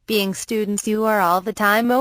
Being students, you are all the time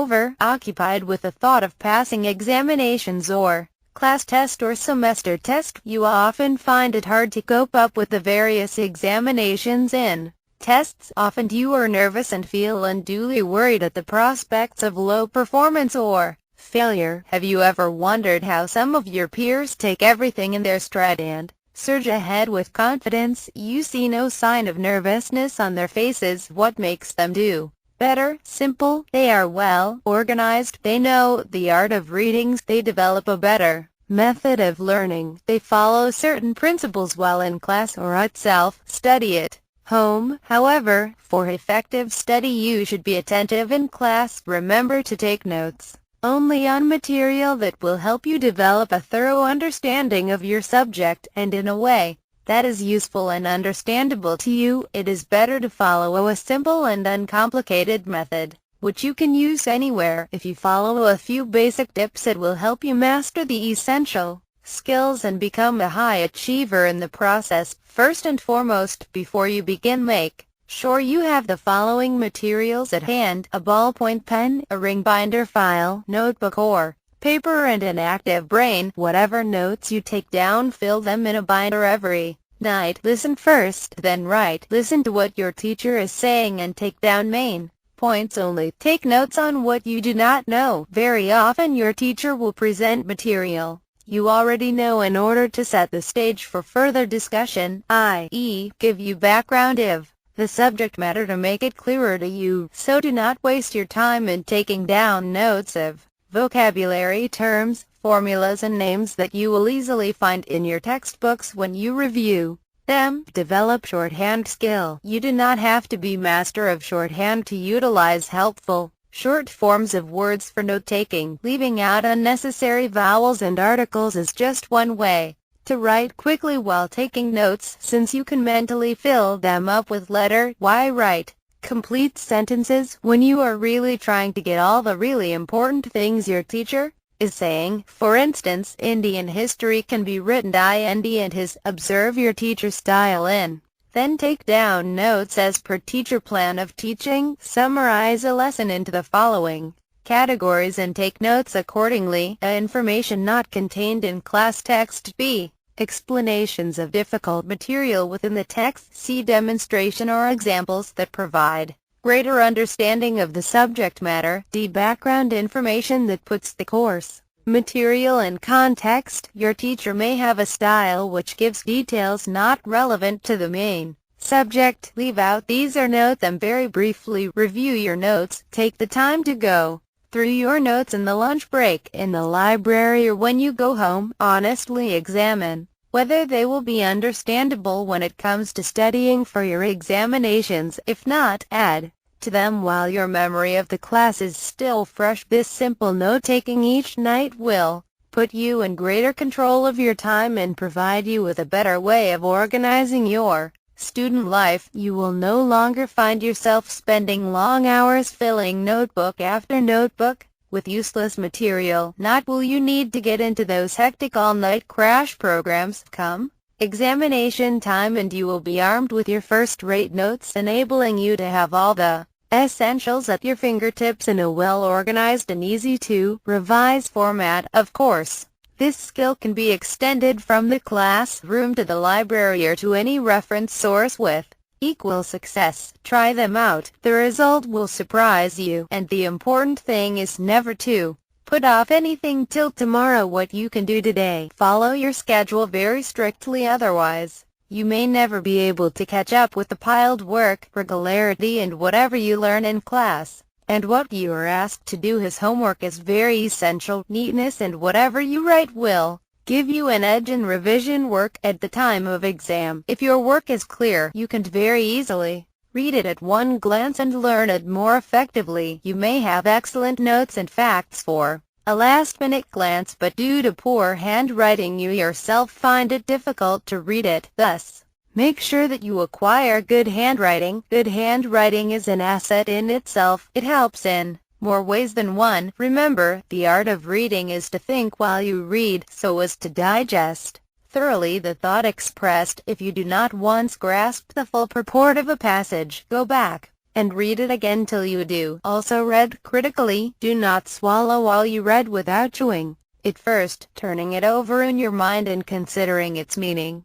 occupied with the thought of passing examinations or class test or semester test. You often find it hard to cope up with the various examinations and tests. Often you are nervous and feel unduly worried at the prospects of low performance or failure. Have you ever wondered how some of your peers take everything in their stride and surge ahead with confidence? You see no sign of nervousness on their faces. What makes them do better? Simple. They are well organized. They know the art of reading. They develop a better method of learning. They follow certain principles while in class or at self-study at home. However, for effective study you should be attentive in class. Remember to take notes only on material that will help you develop a thorough understanding of your subject, and in a way that is useful and understandable to you. It is better to follow a simple and uncomplicated method, which you can use anywhere. If you follow a few basic tips, it will help you master the essential skills and become a high achiever in the process. First and foremost, before you begin, make sure you have the following materials at hand: a ballpoint pen, a ring binder, file, notebook or paper, and an active brain. Whatever notes you take down, fill them in a binder every night. Listen first, then write. Listen to what your teacher is saying and take down main points only. Take notes on what you do not know. Very often your teacher will present material you already know in order to set the stage for further discussion, i.e., give you background of the subject matter to make it clearer to you. So do not waste your time in taking down notes of vocabulary terms, formulas, and names that you will easily find in your textbooks when you review them. Develop shorthand skill. You do not have to be master of shorthand to utilize helpful short forms of words for note-taking. Leaving out unnecessary vowels and articles is just one way to write quickly while taking notes, since you can mentally fill them up with letter. Why write complete sentences when you are really trying to get all the really important things your teacher is saying? For instance, Indian history can be written and his. Observe your teacher's style in. Then take down notes as per teacher plan of teaching. Summarize a lesson into the following categories and take notes accordingly. A. Information not contained in class text. B. Explanations of difficult material within the text. C. Demonstration or examples that provide greater understanding of the subject matter. D. Background information that puts the course material in context. Your teacher may have a style which gives details not relevant to the main subject. Leave out these or note them very briefly. Review your notes. Take the time to go through your notes in the lunch break, in the library, or when you go home. Honestly examine whether they will be understandable when it comes to studying for your examinations. If not, add to them while your memory of the class is still fresh. This simple note-taking each night will put you in greater control of your time and provide you with a better way of organizing your student life. You will no longer find yourself spending long hours filling notebook after notebook with useless material. Not will you need to get into those hectic all-night crash programs. Come examination time, and you will be armed with your first-rate notes, enabling you to have all the essentials at your fingertips in a well-organized and easy-to-revise format. Of course, this skill can be extended from the classroom to the library or to any reference source with equal success. Try them out. The result will surprise you, and the important thing is never to put off anything till tomorrow. What you can do today, follow your schedule very strictly, otherwise you may never be able to catch up with the piled work. Regularity and whatever you learn in class and what you are asked to do as homework is very essential. Neatness and whatever you write will give you an edge in revision work at the time of exam. If your work is clear, you can very easily read it at one glance and learn it more effectively. You may have excellent notes and facts for a last-minute glance, but due to poor handwriting you yourself find it difficult to read it. Thus, make sure that you acquire good handwriting. Good handwriting is an asset in itself. It helps in more ways than one. Remember, the art of reading is to think while you read, so as to digest thoroughly the thought expressed. If you do not once grasp the full purport of a passage, go back and read it again till you do. Also read critically. Do not swallow while you read without chewing it first, turning it over in your mind and considering its meaning.